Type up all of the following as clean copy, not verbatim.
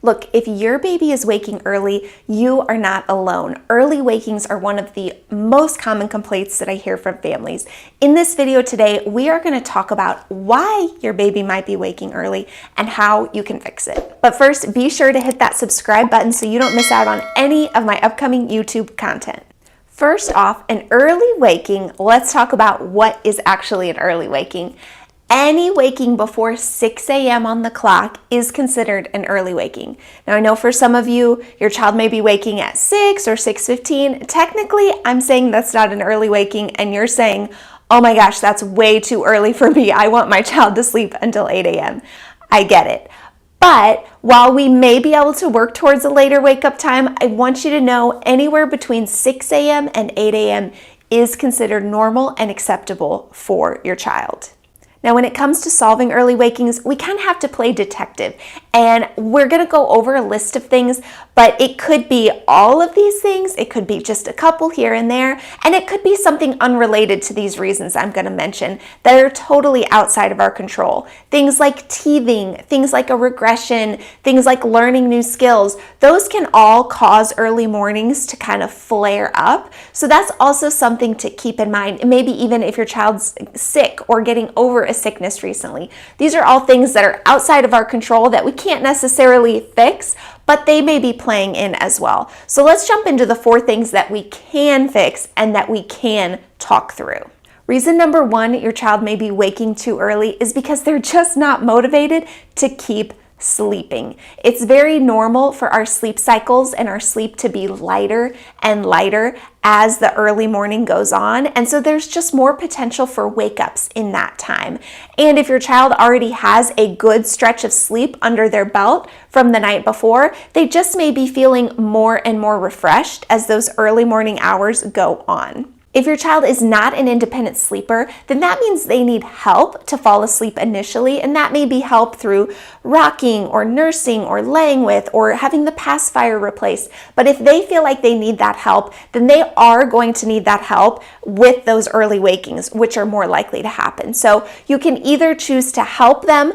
Look, if your baby is waking early, you are not alone. Early wakings are one of the most common complaints that I hear from families. In this video today, we are going to talk about why your baby might be waking early and how you can fix it. But first, be sure to hit that subscribe button so you don't miss out on any of my upcoming YouTube content. First off, an early waking, let's talk about what is actually an early waking. Any waking before 6 a.m. on the clock is considered an early waking. Now I know for some of you, your child may be waking at 6 or 6:15. Technically, I'm saying that's not an early waking and you're saying, oh my gosh, that's way too early for me. I want my child to sleep until 8 a.m. I get it. But while we may be able to work towards a later wake up time, I want you to know anywhere between 6 a.m. and 8 a.m. is considered normal and acceptable for your child. Now, when it comes to solving early wakings, we kind of have to play detective, and we're going to go over a list of things, but it could be all of these things, it could be just a couple here and there, and it could be something unrelated to these reasons I'm going to mention that are totally outside of our control. Things like teething, things like a regression, things like learning new skills, those can all cause early mornings to kind of flare up. So that's also something to keep in mind, maybe even if your child's sick or getting over a sickness recently. These are all things that are outside of our control that we can't necessarily fix, but they may be playing in as well. So let's jump into the 4 things that we can fix and that we can talk through. Reason number 1, your child may be waking too early is because they're just not motivated to keep sleeping. It's very normal for our sleep cycles and our sleep to be lighter and lighter as the early morning goes on. And so there's just more potential for wake ups in that time. And if your child already has a good stretch of sleep under their belt from the night before, they just may be feeling more and more refreshed as those early morning hours go on. If your child is not an independent sleeper, then that means they need help to fall asleep initially, and that may be help through rocking or nursing or laying with or having the pacifier replaced. But if they feel like they need that help, then they are going to need that help with those early wakings, which are more likely to happen. So you can either choose to help them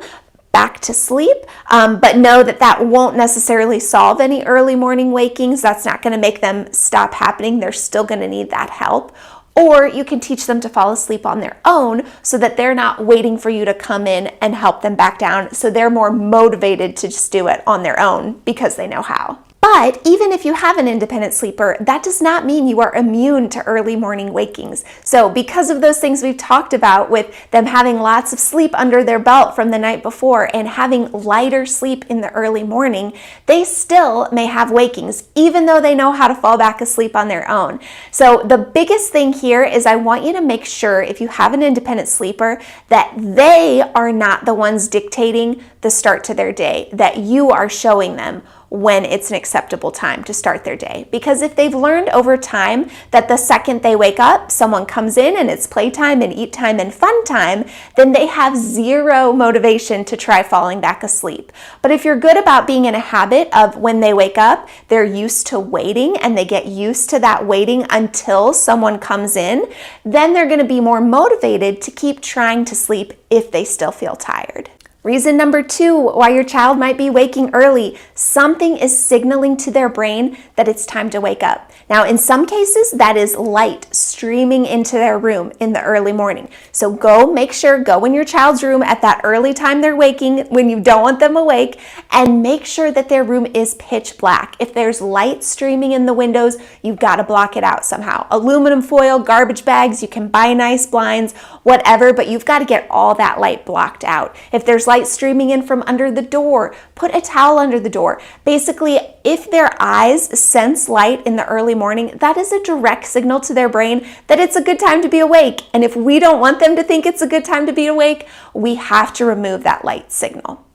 back to sleep, but know that that won't necessarily solve any early morning wakings. That's not going to make them stop happening. They're still going to need that help. Or you can teach them to fall asleep on their own so that they're not waiting for you to come in and help them back down. So they're more motivated to just do it on their own because they know how. But even if you have an independent sleeper, that does not mean you are immune to early morning wakings. So because of those things we've talked about with them having lots of sleep under their belt from the night before and having lighter sleep in the early morning, they still may have wakings, even though they know how to fall back asleep on their own. So the biggest thing here is I want you to make sure if you have an independent sleeper that they are not the ones dictating the start to their day, that you are showing them when it's an acceptable time to start their day. Because if they've learned over time that the second they wake up, someone comes in and it's playtime and eat time and fun time, then they have zero motivation to try falling back asleep. But if you're good about being in a habit of when they wake up, they're used to waiting and they get used to that waiting until someone comes in, then they're going to be more motivated to keep trying to sleep if they still feel tired. Reason number 2 why your child might be waking early, something is signaling to their brain that it's time to wake up. Now, in some cases, that is light streaming into their room in the early morning. So go in your child's room at that early time they're waking when you don't want them awake, and make sure that their room is pitch black. If there's light streaming in the windows, you've got to block it out somehow. Aluminum foil, garbage bags, you can buy nice blinds, whatever, but you've got to get all that light blocked out. If there's light streaming in from under the door, put a towel under the door. Basically, if their eyes sense light in the early morning, that is a direct signal to their brain that it's a good time to be awake. And if we don't want them to think it's a good time to be awake, we have to remove that light signal.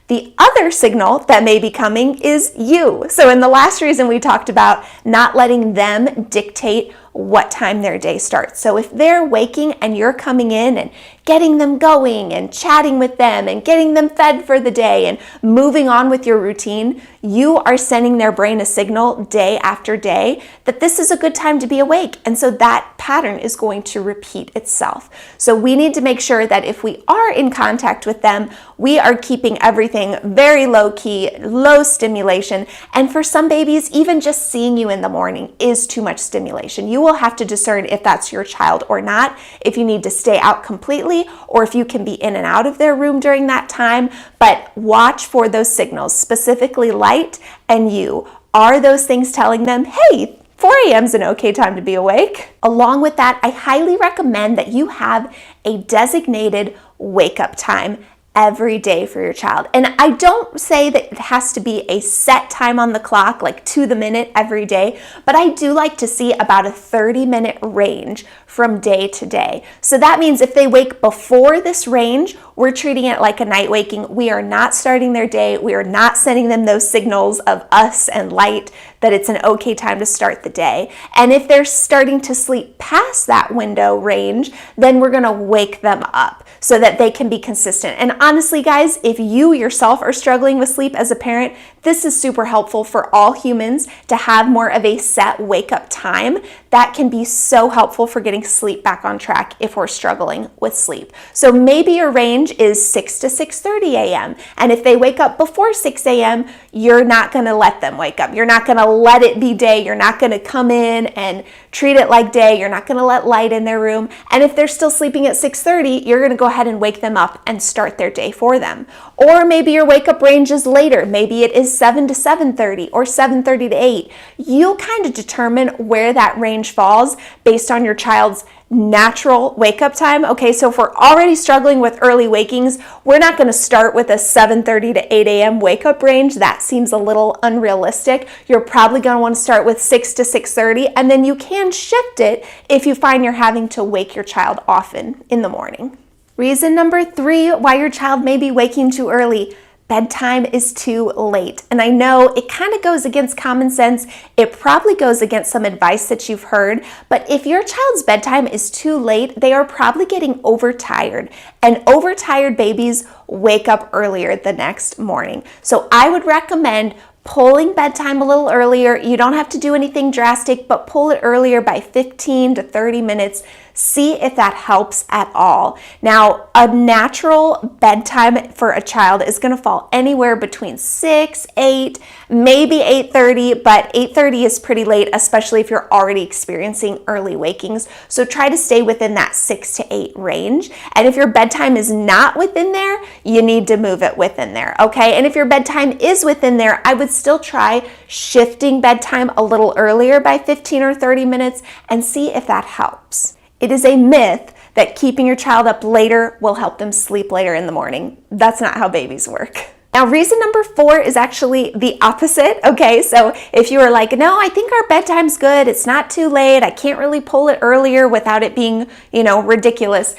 The other signal that may be coming is you. So in the last reason we talked about not letting them dictate what time their day starts. So if they're waking and you're coming in and getting them going and chatting with them and getting them fed for the day and moving on with your routine, you are sending their brain a signal day after day that this is a good time to be awake. And so that pattern is going to repeat itself. So we need to make sure that if we are in contact with them, we are keeping everything very low key, low stimulation. And for some babies, even just seeing you in the morning is too much stimulation. You will have to discern if that's your child or not, if you need to stay out completely, or if you can be in and out of their room during that time. But watch for those signals, specifically light and you. Are those things telling them, hey, 4 a.m. is an okay time to be awake? Along with that, I highly recommend that you have a designated wake up time every day for your child. And I don't say that it has to be a set time on the clock, like to the minute every day, but I do like to see about a 30-minute range from day to day. So that means if they wake before this range, we're treating it like a night waking. We are not starting their day. We are not sending them those signals of us and light that it's an okay time to start the day. And if they're starting to sleep past that window range, then we're gonna wake them up so that they can be consistent. And honestly, guys, if you yourself are struggling with sleep as a parent, this is super helpful for all humans to have more of a set wake up time. That can be so helpful for getting sleep back on track if we're struggling with sleep. So maybe your range is 6 to 6:30 a.m. And if they wake up before 6 a.m., you're not gonna let them wake up. You're not gonna let it be day. You're not gonna come in and treat it like day. You're not gonna let light in their room. And if they're still sleeping at 6:30, you're gonna go ahead and wake them up and start their day for them. Or maybe your wake up range is later. Maybe it is 7 to 7:30 or 7:30 to 8. You'll kind of determine where that range falls based on your child's natural wake up time. Okay, so if we're already struggling with early wakings, we're not going to start with a 7:30 to 8 a.m. wake up range. That seems a little unrealistic. You're probably going to want to start with 6 to 6:30, and then you can shift it if you find you're having to wake your child often in the morning. Reason number 3 why your child may be waking too early: bedtime is too late. And I know it kind of goes against common sense. It probably goes against some advice that you've heard, but if your child's bedtime is too late, they are probably getting overtired. And overtired babies wake up earlier the next morning. So I would recommend pulling bedtime a little earlier. You don't have to do anything drastic, but pull it earlier by 15 to 30 minutes. See if that helps at all. Now, a natural bedtime for a child is going to fall anywhere between 6, 8, maybe 8:30, but 8:30 is pretty late, especially if you're already experiencing early wakings. So try to stay within that 6 to 8 range. And if your bedtime is not within there, you need to move it within there, okay? And if your bedtime is within there, I would still try shifting bedtime a little earlier by 15 or 30 minutes and see if that helps. It is a myth that keeping your child up later will help them sleep later in the morning. That's not how babies work. Now, reason number 4 is actually the opposite, okay? So if you are like, no, I think our bedtime's good, it's not too late, I can't really pull it earlier without it being, ridiculous.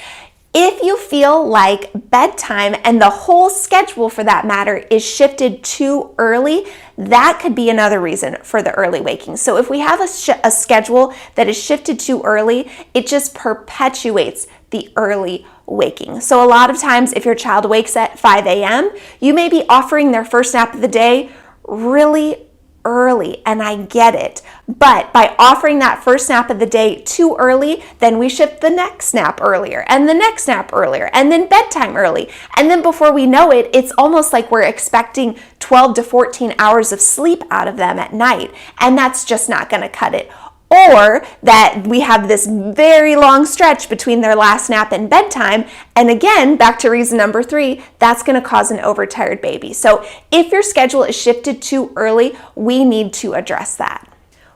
If you feel like bedtime and the whole schedule for that matter is shifted too early, that could be another reason for the early waking. So if we have a schedule that is shifted too early, it just perpetuates the early waking. So a lot of times if your child wakes at 5 a.m., you may be offering their first nap of the day really early, and I get it. But by offering that first nap of the day too early, then we shift the next nap earlier and the next nap earlier and then bedtime early. And then before we know it, it's almost like we're expecting 12 to 14 hours of sleep out of them at night. And that's just not going to cut it. Or that we have this very long stretch between their last nap and bedtime. And again, back to reason number 3, that's going to cause an overtired baby. So if your schedule is shifted too early, we need to address that.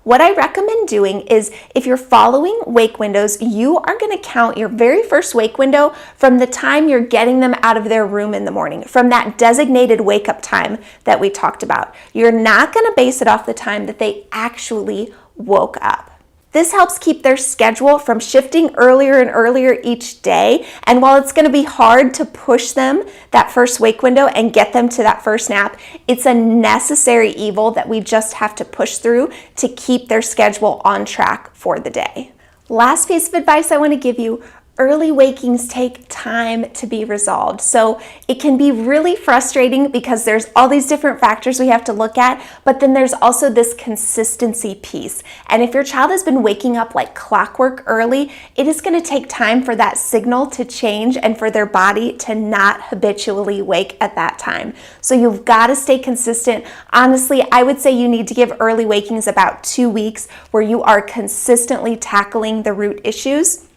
What I recommend doing is if you're following wake windows, you are going to count your very first wake window from the time you're getting them out of their room in the morning, from that designated wake up time that we talked about. You're not going to base it off the time that they actually woke up. This helps keep their schedule from shifting earlier and earlier each day. And while it's going to be hard to push them that first wake window and get them to that first nap, it's a necessary evil that we just have to push through to keep their schedule on track for the day. Last piece of advice I want to give you: early wakings take time to be resolved. So it can be really frustrating because there's all these different factors we have to look at, but then there's also this consistency piece. And if your child has been waking up like clockwork early, it is going to take time for that signal to change and for their body to not habitually wake at that time. So you've got to stay consistent. Honestly, I would say you need to give early wakings about 2 weeks where you are consistently tackling the root issues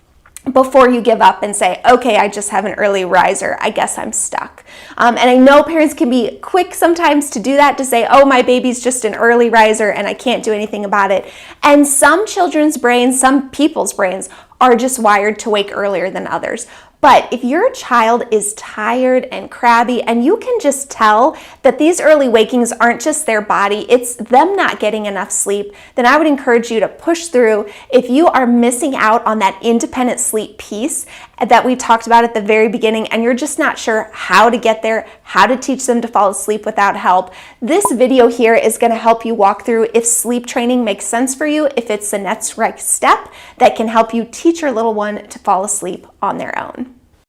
before you give up and say, okay, I just have an early riser, I guess I'm stuck. And I know parents can be quick sometimes to do that, to say, oh, my baby's just an early riser and I can't do anything about it. And some children's brains, some people's brains are just wired to wake earlier than others. But if your child is tired and crabby and you can just tell that these early wakings aren't just their body, it's them not getting enough sleep, then I would encourage you to push through. If you are missing out on that independent sleep piece that we talked about at the very beginning and you're just not sure how to get there, how to teach them to fall asleep without help, this video here is going to help you walk through if sleep training makes sense for you, if it's the next right step that can help you teach your little one to fall asleep on their own.